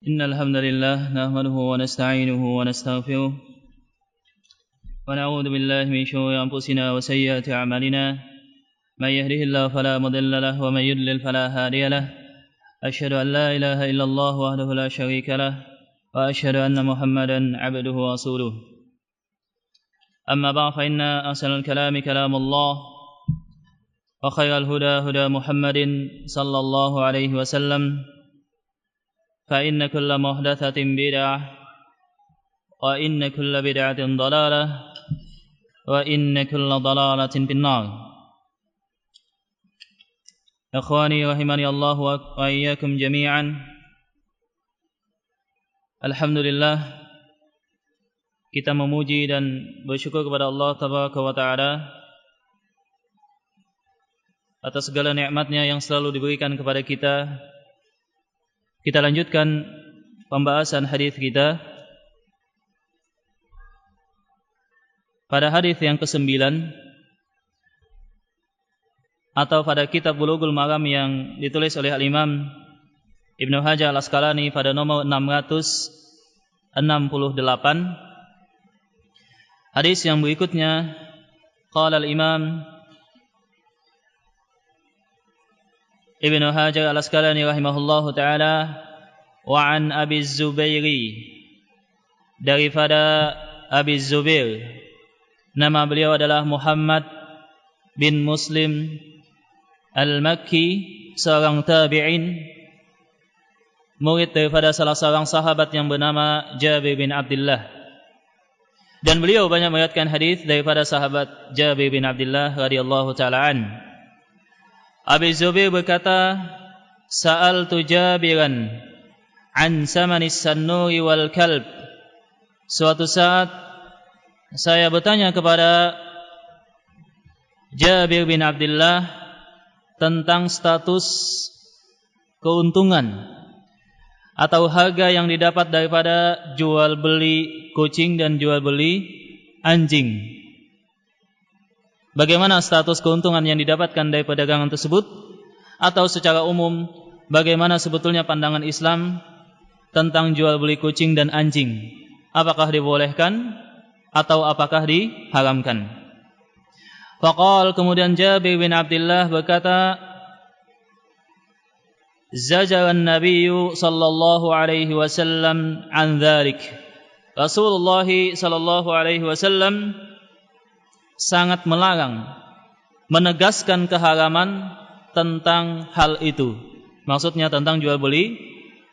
إن الحمد لله نحمده ونستعينه ونستغفره ونعوذ بالله من شرور أنفسنا وسيئات أعمالنا من يهده الله فلا مضل له ومن يضلل فلا هادي له أشهد أن لا إله إلا الله وحده لا شريك له وأشهد أن محمدا عبده ورسوله أما بعد فإن أحسن الكلام كلام الله وخير الهدى هدى محمد صلى الله عليه وسلم فإن كل محدثة بدعة وإن كل بدعة ضلالة وإن كل ضلالة في النار. إخواني رحمني الله وإياكم جميعا. Alhamdulillah, kita memuji dan bersyukur kepada Allah Tabaraka wa Ta'ala atas segala nikmatnya yang selalu diberikan kepada kita. Kita lanjutkan pembahasan hadis kita. Pada hadis yang ke-9 atau pada kitab Bulughul Maram yang ditulis oleh Al-Imam Ibnu Hajar Al-Asqalani pada nomor 668. Hadis yang berikutnya, qala Al-Imam Ibnu Hajar Al-Asqalani rahimahullahu ta'ala, wa an Abi Zubairi, daripada Abi Zubair, nama beliau adalah Muhammad bin Muslim Al-Makki, seorang tabi'in, murid daripada salah seorang sahabat yang bernama Jabir bin Abdullah. Dan beliau banyak meriwayatkan hadis daripada sahabat Jabir bin Abdullah radhiyallahu ta'ala an. Abi Zubair berkata, Sa'altu Jabiran an samanis sannuri wal kalb. Suatu saat saya bertanya kepada Jabir bin Abdullah tentang status keuntungan atau harga yang didapat daripada jual beli kucing dan jual beli anjing. Bagaimana status keuntungan yang didapatkan dari perdagangan tersebut, atau secara umum bagaimana sebetulnya pandangan Islam tentang jual beli kucing dan anjing? Apakah dibolehkan atau apakah diharamkan? Faqal, kemudian Jabir bin Abdullah berkata, Zajaran Nabiyyu sallallahu alaihi wasallam an dzalik. Rasulullah sallallahu alaihi wasallam sangat melarang, menegaskan keharaman tentang hal itu. Maksudnya tentang jual beli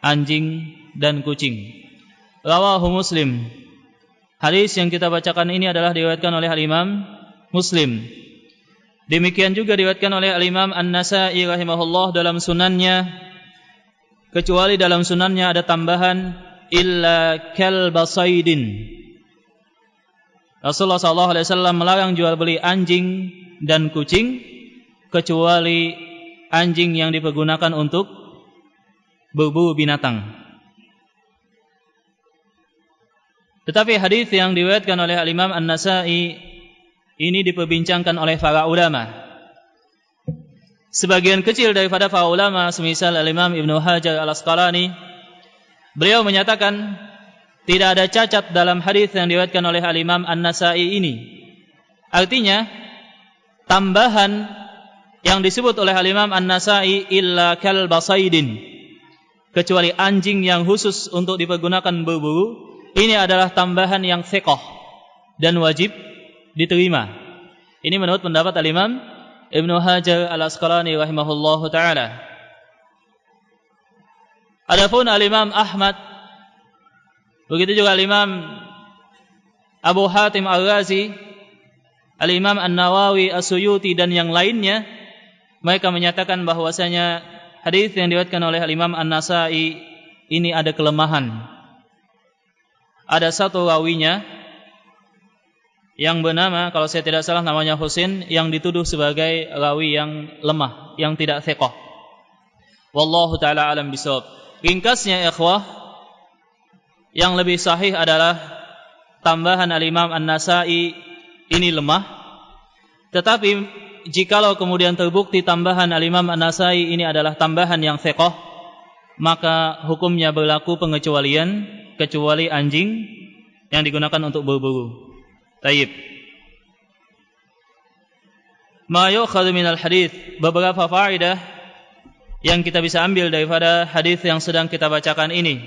anjing dan kucing. Rawahu Muslim. Hadis yang kita bacakan ini adalah diriwayatkan oleh Al-Imam Muslim. Demikian juga diriwayatkan oleh Al-Imam An-Nasa'i rahimahullah dalam sunannya, kecuali dalam sunannya ada tambahan illa kalba saydin. Rasulullah SAW melarang jual beli anjing dan kucing, kecuali anjing yang dipergunakan untuk berburu binatang. Tetapi hadis yang diriwayatkan oleh Al-Imam An-Nasa'i ini diperbincangkan oleh para ulama. Sebagian kecil daripada para ulama, semisal Al-Imam Ibnu Hajar Al-Asqalani, beliau menyatakan tidak ada cacat dalam hadis yang diriwayatkan oleh Al-Imam An-Nasa'i ini. Artinya, tambahan yang disebut oleh Al-Imam An-Nasa'i illa kalba saydin, kecuali anjing yang khusus untuk dipergunakan berburu, ini adalah tambahan yang thiqah dan wajib diterima. Ini menurut pendapat Al-Imam Ibnu Hajar Al-Asqalani rahimahullahu ta'ala. Adapun Al-Imam Ahmad, begitu juga Al-Imam Abu Hatim Ar-Razi, Al-Imam An-Nawawi As-Suyuti dan yang lainnya, mereka menyatakan bahwasanya hadis yang diriwayatkan oleh Al-Imam An-Nasa'i ini ada kelemahan. Ada satu rawinya yang bernama, kalau saya tidak salah namanya Husain, yang dituduh sebagai rawi yang lemah, yang tidak thiqah. Wallahu ta'ala alam bisawab. Ringkasnya ikhwah, yang lebih sahih adalah tambahan Al-Imam An-Nasa'i ini lemah. Tetapi jikalau kemudian terbukti tambahan Al-Imam An-Nasa'i ini adalah tambahan yang thiqah, maka hukumnya berlaku pengecualian kecuali anjing yang digunakan untuk berburu. Taib. Ma yu'khadhu minal hadits, beberapa faedah yang kita bisa ambil daripada hadis yang sedang kita bacakan ini.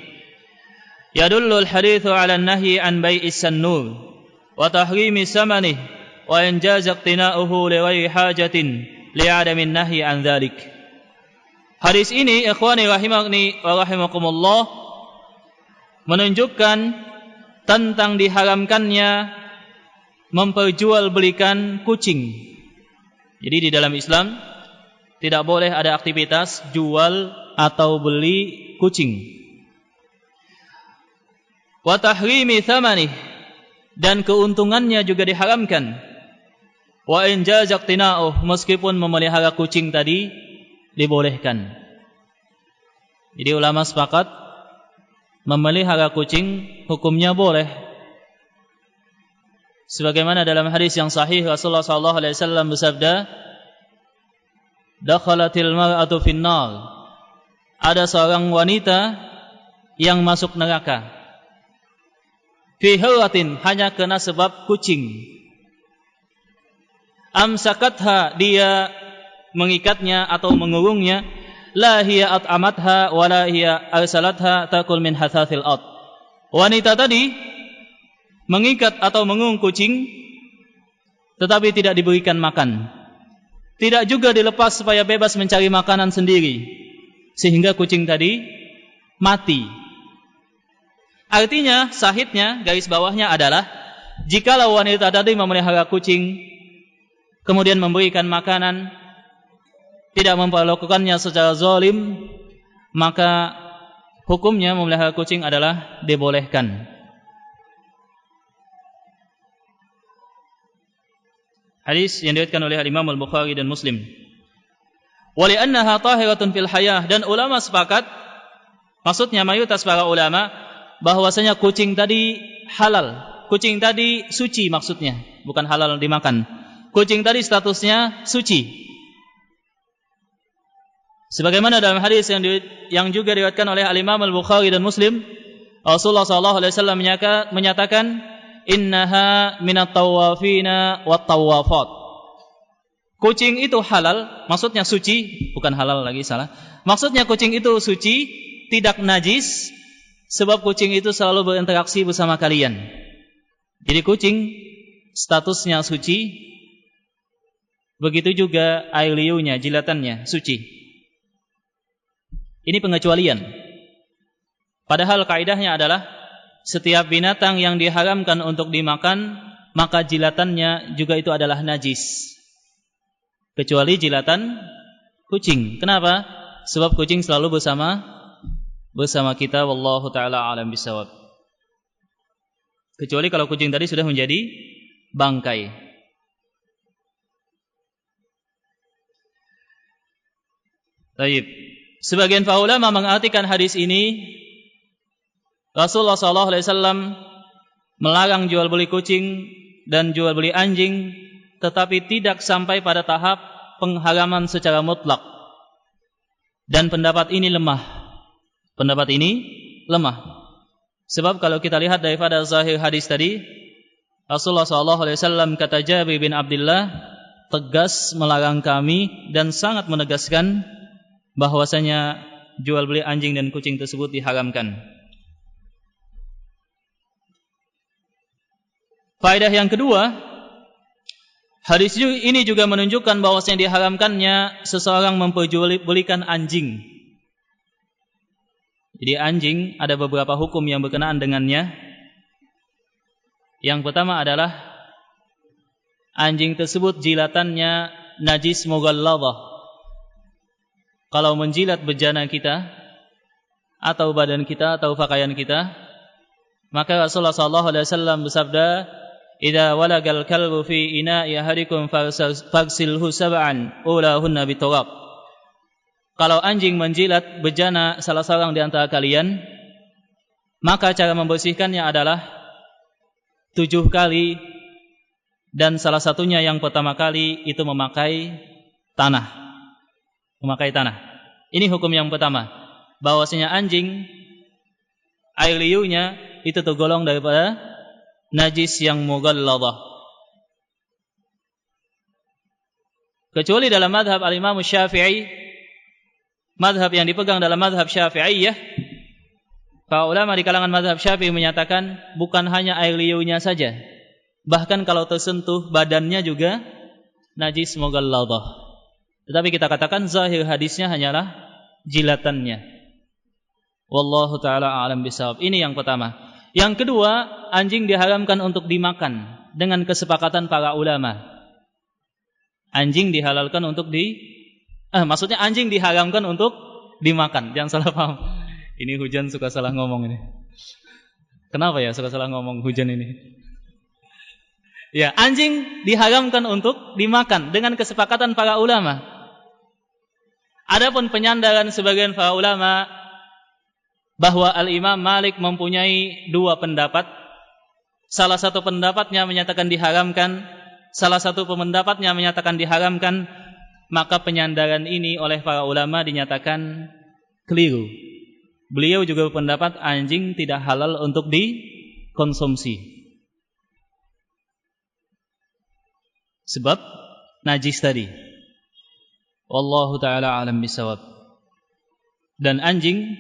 Yadullul haditsu 'ala an-nahyi an bai'is sannur wa tahrimi samanihi wa injaz iqtina'uhu li ghairi hajatin li'adamin nahyi an dzalik. Hadis ini ikhwani rahimani wa rahimakumullah menunjukkan tentang diharamkannya memperjualbelikan kucing. Jadi di dalam Islam tidak boleh ada aktivitas jual atau beli kucing. Wa tahrimi thamanihi, dan keuntungannya juga diharamkan. Wa in jaza iqtina'uh, meskipun memelihara kucing tadi dibolehkan. Jadi ulama sepakat memelihara kucing hukumnya boleh. Sebagaimana dalam hadis yang sahih Rasulullah sallallahu alaihi wasallam bersabda, "Dakhalatil mar'atu finnar." Ada seorang wanita yang masuk neraka. Fi hiratin, hanya kena sebab kucing. Amsakatha, dia mengikatnya atau mengurungnya. La hiya at'amatha wa la hiya arsalatha takul min hathathil ard. Wanita tadi mengikat atau mengurung kucing, tetapi tidak diberikan makan. Tidak juga dilepas supaya bebas mencari makanan sendiri, sehingga kucing tadi mati. Artinya, sahidnya, garis bawahnya adalah, jikalau wanita tadi memelihara kucing, kemudian memberikan makanan, tidak memperlakukannya secara zalim, maka hukumnya memelihara kucing adalah dibolehkan. Hadis yang diriwayatkan oleh Imam Al-Bukhari dan Muslim. Wa li'annaha tahiratun fil hayah, dan ulama sepakat, maksudnya mayoritas para ulama, bahwasanya kucing tadi halal. Kucing tadi suci maksudnya, bukan halal dimakan. Kucing tadi statusnya suci. Sebagaimana dalam hadis yang juga diriwayatkan oleh Imam Al-Bukhari dan Muslim, Rasulullah sallallahu alaihi wasallam menyatakan, innaha minat tawafina wat tawafat. Kucing itu halal, maksudnya suci, bukan halal lagi, salah. Maksudnya kucing itu suci, tidak najis, sebab kucing itu selalu berinteraksi bersama kalian. Jadi kucing statusnya suci, begitu juga air liurnya, jilatannya suci. Ini pengecualian. Padahal kaidahnya adalah setiap binatang yang diharamkan untuk dimakan, maka jilatannya juga itu adalah najis. Kecuali jilatan kucing. Kenapa? Sebab kucing selalu bersama kita. Wallahu ta'ala alam bisawab. Kecuali kalau kucing tadi sudah menjadi bangkai. Baik. Sebagian para ulama mengartikan hadis ini, Rasulullah SAW melarang jual beli kucing dan jual beli anjing, tetapi tidak sampai pada tahap pengharaman secara mutlak. Dan pendapat ini lemah. Pendapat ini lemah. Sebab kalau kita lihat daripada zahir hadis tadi, Rasulullah SAW kata Jabir bin Abdullah tegas melarang kami dan sangat menegaskan bahwasanya jual beli anjing dan kucing tersebut diharamkan. Faedah yang kedua, hadis ini juga menunjukkan bahwasanya diharamkannya seseorang memperjualbelikan anjing. Jadi anjing ada beberapa hukum yang berkenaan dengannya. Yang pertama adalah anjing tersebut jilatannya najis mughalladhah. Kalau menjilat bejana kita atau badan kita atau pakaian kita, maka Rasulullah SAW bersabda, "Idza walagal kalbu fi ina'i ahadikum fagsilhu sab'an ulahunna biturab." Kalau anjing menjilat bejana salah seorang di antara kalian, maka cara membersihkannya adalah 7 kali, dan salah satunya yang pertama kali itu memakai tanah. Ini hukum yang pertama. bahwasanya anjing air liurnya itu tergolong daripada najis yang mughalladah. Kecuali dalam mazhab al-Imam Syafi'i, mazhab yang dipegang dalam mazhab Syafi'iyah, para ulama di kalangan mazhab Syafi'i menyatakan bukan hanya air liurnya saja, bahkan kalau tersentuh badannya juga najis mughalladah. Tetapi kita katakan zahir hadisnya hanyalah jilatannya. Wallahu taala a'lam bishawab. Ini yang pertama. Yang kedua, anjing diharamkan untuk dimakan dengan kesepakatan para ulama. Anjing dihalalkan untuk maksudnya anjing diharamkan untuk dimakan. Jangan salah paham. Ini hujan suka salah ngomong ini. Kenapa ya suka salah ngomong hujan ini? Ya, anjing diharamkan untuk dimakan dengan kesepakatan para ulama. Adapun penyandaran sebagian para ulama bahwa Al-Imam Malik mempunyai dua pendapat. Salah satu pendapatnya menyatakan diharamkan, salah satu pendapatnya menyatakan diharamkan, maka penyandaran ini oleh para ulama dinyatakan keliru. Beliau juga berpendapat anjing tidak halal untuk dikonsumsi. Sebab najis tadi. Wallahu ta'ala alam bisawab. Dan anjing,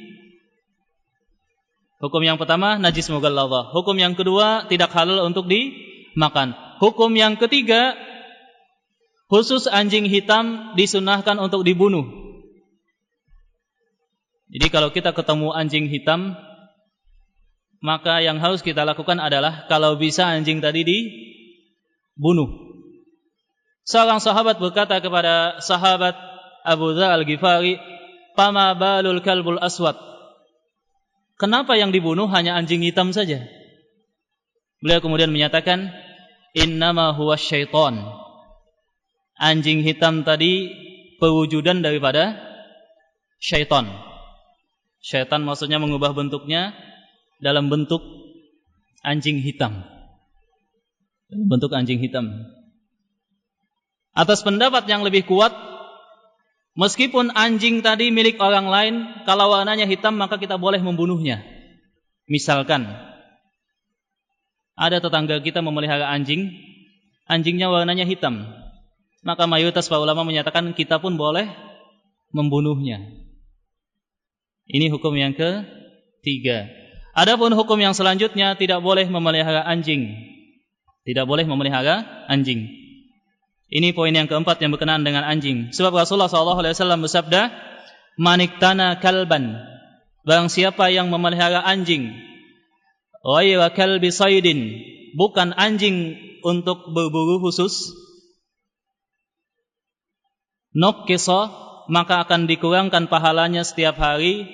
hukum yang pertama najis mughalladah. Hukum yang kedua tidak halal untuk dimakan. Hukum yang ketiga, khusus anjing hitam disunahkan untuk dibunuh. Jadi kalau kita ketemu anjing hitam, maka yang harus kita lakukan adalah kalau bisa anjing tadi dibunuh. Seorang sahabat berkata kepada sahabat Abu Dzar Al-Ghifari, "Fama balul kalbul aswad?" Kenapa yang dibunuh hanya anjing hitam saja? Beliau kemudian menyatakan, "Innama huwa syaitan." Anjing hitam tadi perwujudan daripada syaitan. Syaitan maksudnya mengubah bentuknya dalam bentuk anjing hitam. Bentuk anjing hitam. Atas pendapat yang lebih kuat, meskipun anjing tadi milik orang lain, kalau warnanya hitam maka kita boleh membunuhnya. Misalkan ada tetangga kita memelihara anjing, anjingnya warnanya hitam, maka mayoritas para ulama menyatakan kita pun boleh membunuhnya. Ini hukum yang ketiga. Adapun hukum yang selanjutnya, tidak boleh memelihara anjing. Tidak boleh memelihara anjing. Ini poin yang keempat yang berkenaan dengan anjing. Sebab Rasulullah SAW bersabda, "Maniktana kalban." Barang siapa yang memelihara anjing, ghayra kalbi saydin, bukan anjing untuk berburu khusus, nuqqisa, maka akan dikurangkan pahalanya setiap hari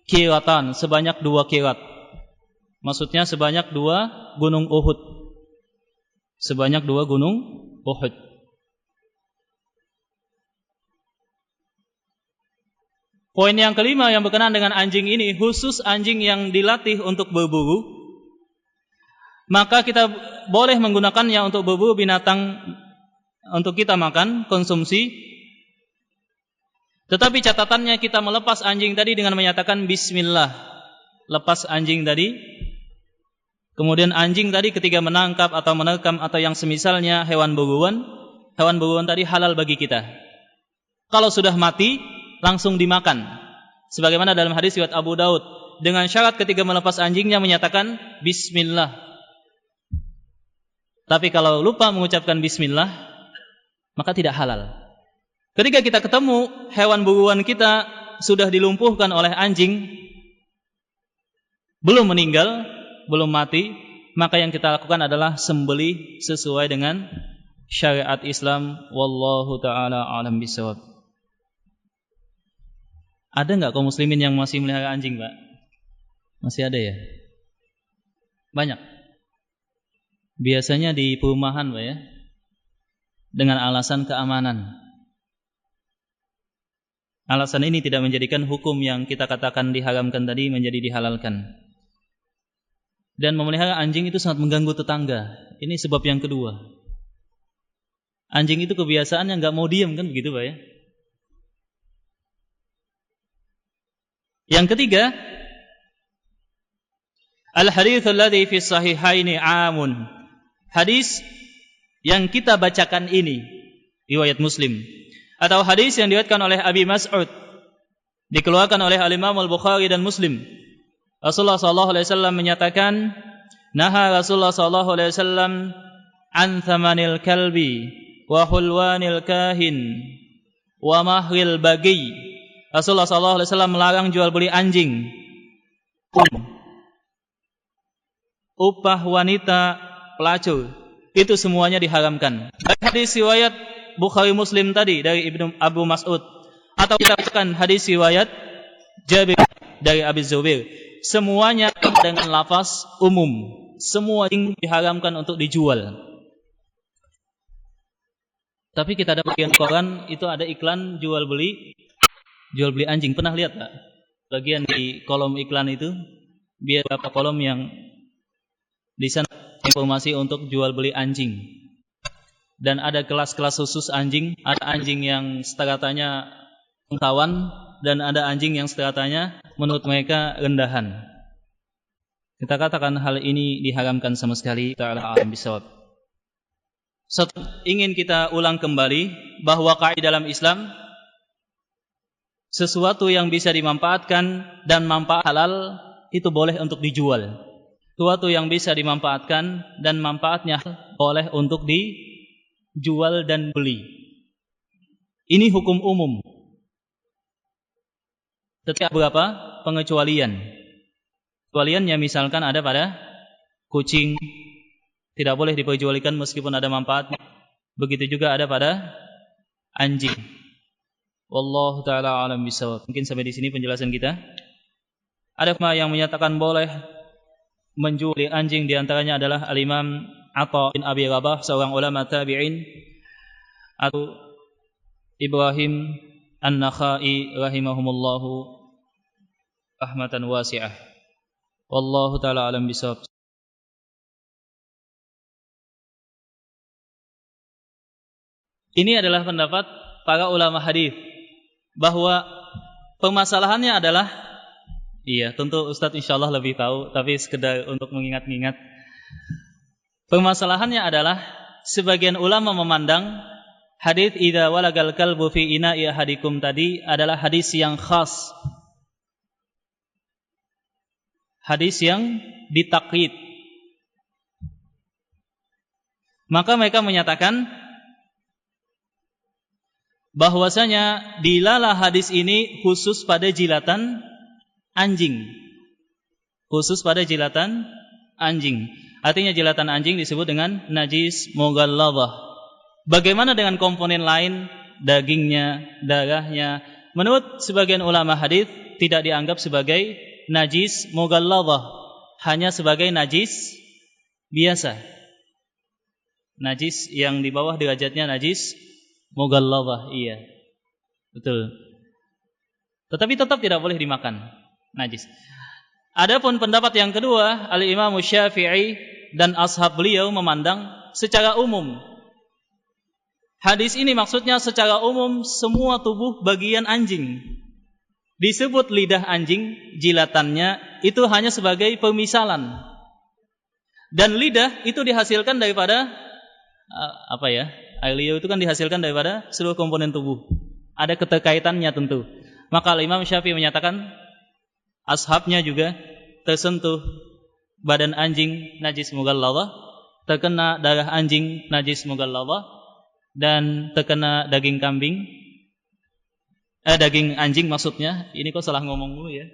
kiratan, sebanyak 2 kirat. Maksudnya sebanyak 2 gunung Uhud. Sebanyak 2 gunung Uhud. Poin yang kelima yang berkenaan dengan anjing ini, khusus anjing yang dilatih untuk berburu, maka kita boleh menggunakannya untuk berburu binatang untuk kita makan, konsumsi. Tetapi catatannya kita melepas anjing tadi dengan menyatakan bismillah. Lepas anjing tadi. Kemudian anjing tadi ketika menangkap atau menerkam atau yang semisalnya hewan buruan tadi halal bagi kita. Kalau sudah mati, langsung dimakan. Sebagaimana dalam hadis riwayat Abu Daud, dengan syarat ketika melepas anjingnya menyatakan bismillah. Tapi kalau lupa mengucapkan bismillah, maka tidak halal. Ketika kita ketemu hewan buruan kita sudah dilumpuhkan oleh anjing, belum meninggal, belum mati, maka yang kita lakukan adalah sembelih sesuai dengan syariat Islam. Wallahu ta'ala a'lam bishawab. Ada enggak kaum muslimin yang masih melihara anjing, Pak? Masih ada ya? Banyak. Biasanya di perumahan, Pak ya. Dengan alasan keamanan. Alasan ini tidak menjadikan hukum yang kita katakan diharamkan tadi menjadi dihalalkan. Dan memelihara anjing itu sangat mengganggu tetangga. Ini sebab yang kedua. Anjing itu kebiasaannya nggak mau diam kan begitu Pak ya? Yang ketiga, al-hadits alladzi fi sahihaini 'amun. Hadis yang kita bacakan ini riwayat Muslim atau hadis yang diriwayatkan oleh Abi Mas'ud dikeluarkan oleh Al-Imam Al-Bukhari dan Muslim. Rasulullah sallallahu alaihi wasallam menyatakan, naha Rasulullah sallallahu alaihi wasallam an thamanil kalbi wa hulwanil kahin wa mahril bagi. Rasulullah sallallahu alaihi wasallam melarang jual beli anjing, upah wanita, pelacur. Itu semuanya diharamkan. Hadis riwayat Bukhari Muslim tadi dari Ibnu Abu Mas'ud, atau kita bacakan hadis riwayat Jabir dari Abi Zubair, semuanya dengan lafaz umum. Semua yang diharamkan untuk dijual. Tapi kita ada bagian koran itu ada iklan jual beli anjing. Pernah lihat tak? Bagian di kolom iklan itu biar berapa kolom yang di sana informasi untuk jual beli anjing. Dan ada kelas-kelas khusus anjing. Ada anjing yang strata-nya bangsawan dan ada anjing yang strata-nya menurut mereka rendahan. Kita katakan hal ini diharamkan sama sekali. Ta'ala a'lam bishawab. Ingin kita ulang kembali bahwa kaidah dalam Islam, sesuatu yang bisa dimanfaatkan dan manfaat halal itu boleh untuk dijual. Sesuatu yang bisa dimanfaatkan dan manfaatnya boleh untuk dijual dan beli. Ini hukum umum. Tetapi beberapa pengecualian. Pengecualiannya misalkan ada pada kucing, tidak boleh diperjualkan meskipun ada manfaatnya. Begitu juga ada pada anjing. Wallahu ta'ala alam bishawab. Mungkin sampai di sini penjelasan kita. Ada yang menyatakan boleh menjual anjing, di antaranya adalah Al-Imam Atha bin Abi Rabah, seorang ulama tabi'in, atau Ibrahim An-Nakhai rahimahumullahu rahmatan wasi'ah. Wallahu ta'ala alam bishawab. Ini adalah pendapat para ulama hadis bahwa permasalahannya adalah, iya tentu Ustadz insyaallah lebih tahu, tapi sekedar untuk mengingat-ingat. Permasalahannya adalah sebagian ulama memandang hadis idza walagal kalbu fi ina'i ahadikum tadi adalah hadis yang khas. Hadis yang ditakyid. Maka mereka menyatakan bahwasanya dilalah hadis ini khusus pada jilatan anjing. Khusus pada jilatan anjing. Artinya jilatan anjing disebut dengan najis mughalladhah. Bagaimana dengan komponen lain, dagingnya, darahnya? Menurut sebagian ulama hadis tidak dianggap sebagai najis mughalladhah, hanya sebagai najis biasa. Najis yang di bawah derajatnya najis mughalladhah, iya. Betul. Tetapi tetap tidak boleh dimakan najis. Adapun pendapat yang kedua, Al-Imam Syafi'i dan ashab beliau memandang secara umum. Hadis ini maksudnya secara umum semua tubuh bagian anjing. Disebut lidah anjing, jilatannya itu hanya sebagai pemisalan. Dan lidah itu dihasilkan daripada air liur itu kan dihasilkan daripada seluruh komponen tubuh. Ada keterkaitannya tentu. Maka Imam Syafi'i menyatakan ashabnya juga tersentuh badan anjing najis mughalladhah, terkena darah anjing najis mughalladhah, dan terkena daging kambing, daging anjing maksudnya. Ini kok salah ngomong dulu ya.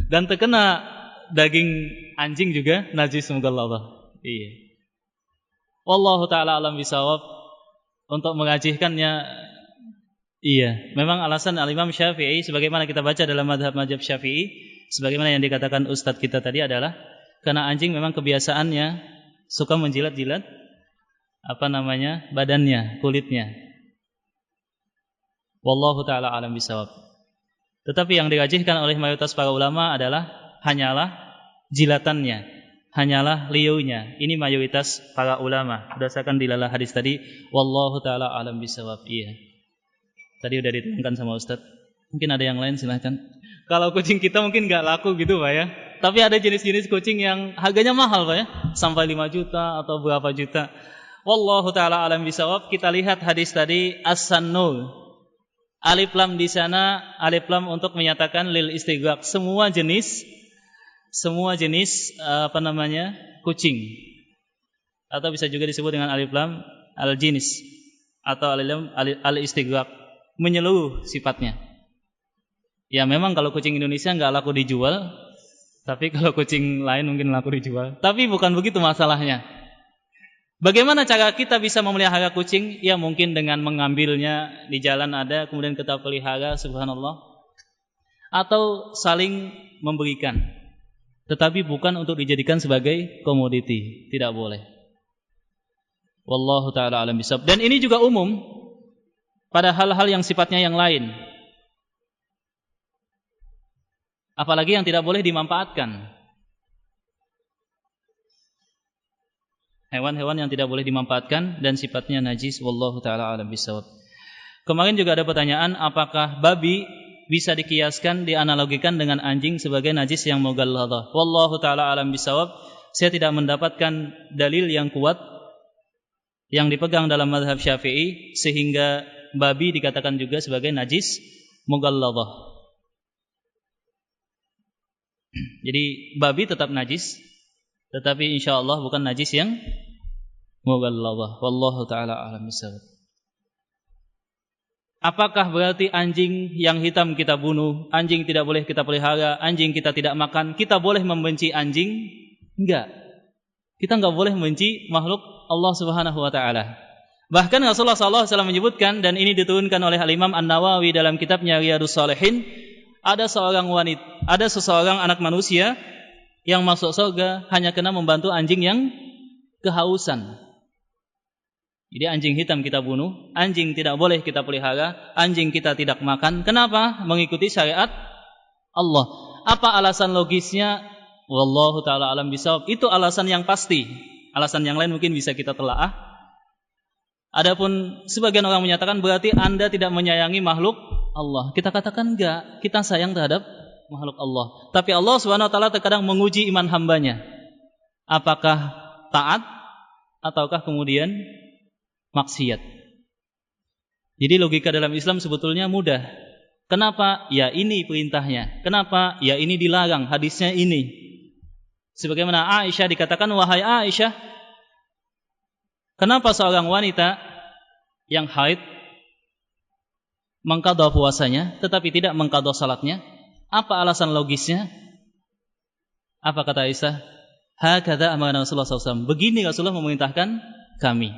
Dan terkena daging anjing juga najis mughalladhah. Iya. Wallahu ta'ala alam bisawab. Untuk mengajihkannya, iya, memang alasan Al-Imam Syafi'i sebagaimana kita baca dalam mazhab Syafi'i, sebagaimana yang dikatakan ustadz kita tadi adalah karena anjing memang kebiasaannya suka menjilat-jilat badannya, kulitnya. Wallahu ta'ala alam bisawab. Tetapi yang dirajihkan oleh mayoritas para ulama adalah hanyalah jilatannya, hanyalah liurnya. Ini mayoritas para ulama berdasarkan dilalah hadis tadi. Wallahu ta'ala alam bisawab. Iya. Tadi udah diterangkan sama Ustaz. Mungkin ada yang lain, silakan. Kalau kucing kita mungkin nggak laku gitu Pak ya. Tapi ada jenis-jenis kucing yang harganya mahal Pak ya, sampai 5 juta atau berapa juta. Wallahu taala alam bisawab. Kita lihat hadis tadi as-sannul. Alif lam di sana, alif lam untuk menyatakan lil istighraq, semua jenis kucing. Atau bisa juga disebut dengan alif lam al-jinis atau alif lam al-istighraq, menyeluruh sifatnya. Ya memang kalau kucing Indonesia nggak laku dijual, tapi kalau kucing lain mungkin laku dijual. Tapi bukan begitu masalahnya. Bagaimana cara kita bisa memelihara kucing? Ya mungkin dengan mengambilnya di jalan ada, kemudian kita pelihara, subhanallah. Atau saling memberikan. Tetapi bukan untuk dijadikan sebagai komoditi, tidak boleh. Wallahu ta'ala alam bisawab. Dan ini juga umum pada hal-hal yang sifatnya yang lain. Apalagi yang tidak boleh dimanfaatkan. Hewan-hewan yang tidak boleh dimanfaatkan dan sifatnya najis. Wallahu ta'ala alam bisawab. Kemarin juga ada pertanyaan, apakah babi bisa dikiaskan, dianalogikan dengan anjing sebagai najis yang mughalladhah? Wallahu ta'ala alam bisawab. Saya tidak mendapatkan dalil yang kuat yang dipegang dalam mazhab Syafi'i sehingga babi dikatakan juga sebagai najis mughalladhah. Jadi babi tetap najis, tetapi insyaallah bukan najis yang mughalladhah. Wallahu taala a'lam bishawab. Apakah berarti anjing yang hitam kita bunuh, anjing tidak boleh kita pelihara, anjing kita tidak makan, kita boleh membenci anjing? Enggak. Kita enggak boleh membenci makhluk Allah Subhanahu wa taala. Bahkan Rasulullah sallallahu alaihi wasallam menyebutkan, dan ini diturunkan oleh Al-Imam An-Nawawi dalam kitabnya Riyadhus Shalihin, ada seseorang anak manusia yang masuk surga hanya karena membantu anjing yang kehausan. Jadi anjing hitam kita bunuh, anjing tidak boleh kita pelihara, anjing kita tidak makan. Kenapa? Mengikuti syariat Allah. Apa alasan logisnya? Wallahu ta'ala alam bisawab. Itu alasan yang pasti. Alasan yang lain mungkin bisa kita telaah. Adapun sebagian orang menyatakan berarti Anda tidak menyayangi makhluk Allah. Kita katakan enggak, kita sayang terhadap makhluk Allah. Tapi Allah Subhanahu wa taala terkadang menguji iman hambanya. Apakah taat ataukah kemudian maksiat. Jadi logika dalam Islam sebetulnya mudah. Kenapa? Ya ini perintahnya. Kenapa? Ya ini dilarang, hadisnya ini. Sebagaimana Aisyah dikatakan, wahai Aisyah, kenapa seorang wanita yang haid mengqadha puasanya tetapi tidak mengqadha salatnya? Apa alasan logisnya? Apa kata Aisyah? Hakadha amarna Rasulullah SAW. Begini Rasulullah memerintahkan kami.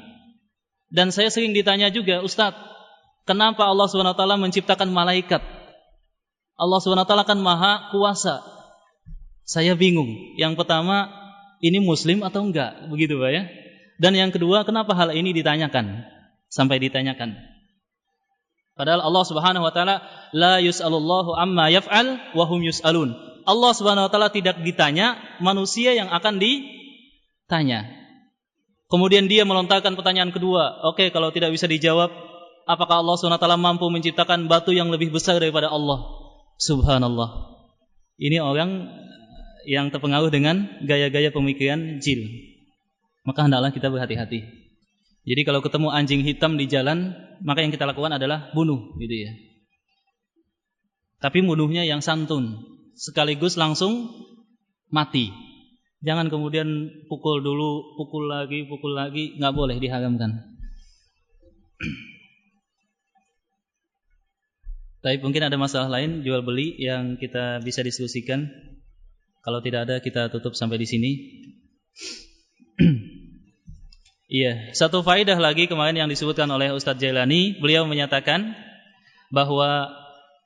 Dan saya sering ditanya juga, Ustaz, kenapa Allah SWT menciptakan malaikat? Allah SWT kan maha kuasa. Saya bingung. Yang pertama, ini muslim atau enggak? Begitu Pak ya. Dan yang kedua, kenapa hal ini ditanyakan? Sampai ditanyakan. Padahal Allah Subhanahu wa taala la yus'alullahu amma yaf'al wa hum yus'alun. Allah Subhanahu wa taala tidak ditanya, manusia yang akan ditanya. Kemudian dia melontarkan pertanyaan kedua. Oke, kalau tidak bisa dijawab, apakah Allah Subhanahu wa taala mampu menciptakan batu yang lebih besar daripada Allah? Subhanallah. Ini orang yang terpengaruh dengan gaya-gaya pemikiran jil. Maka hendaklah kita berhati-hati. Jadi kalau ketemu anjing hitam di jalan, maka yang kita lakukan adalah bunuh, gitu ya. Tapi bunuhnya yang santun, sekaligus langsung mati. Jangan kemudian pukul dulu, pukul lagi, nggak boleh, diharamkan. Tapi mungkin ada masalah lain jual beli yang kita bisa diskusikan. Kalau tidak ada, kita tutup sampai di sini. Iya, satu faedah lagi kemarin yang disebutkan oleh Ustadz Jailani, beliau menyatakan bahwa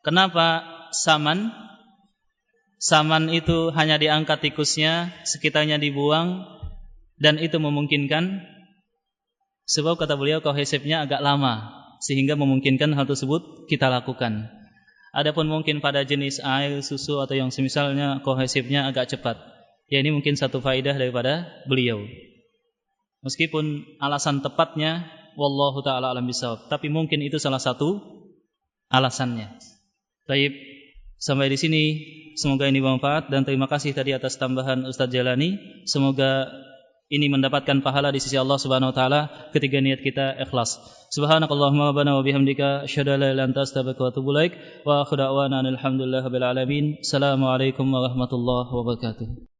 kenapa saman itu hanya diangkat tikusnya, sekitarnya dibuang, dan itu memungkinkan sebab kata beliau kohesifnya agak lama, sehingga memungkinkan hal tersebut kita lakukan. Adapun mungkin pada jenis air, susu atau yang semisalnya kohesifnya agak cepat. Ya ini mungkin satu faedah daripada beliau. Meskipun alasan tepatnya wallahu taala alam bisawab, tapi mungkin itu salah satu alasannya. Baik, Sampai di sini semoga ini bermanfaat, dan terima kasih tadi atas tambahan Ustaz Jalani. Semoga ini mendapatkan pahala di sisi Allah Subhanahu wa taala ketika niat kita ikhlas. Subhanakallahumma rabbana wa bihamdika asyhadu an la ilaha illa anta astaghfiruka wa atubu ilaik wa akhiru da'wana alhamdulillahi rabbil alamin. Assalamualaikum warahmatullahi wabarakatuh.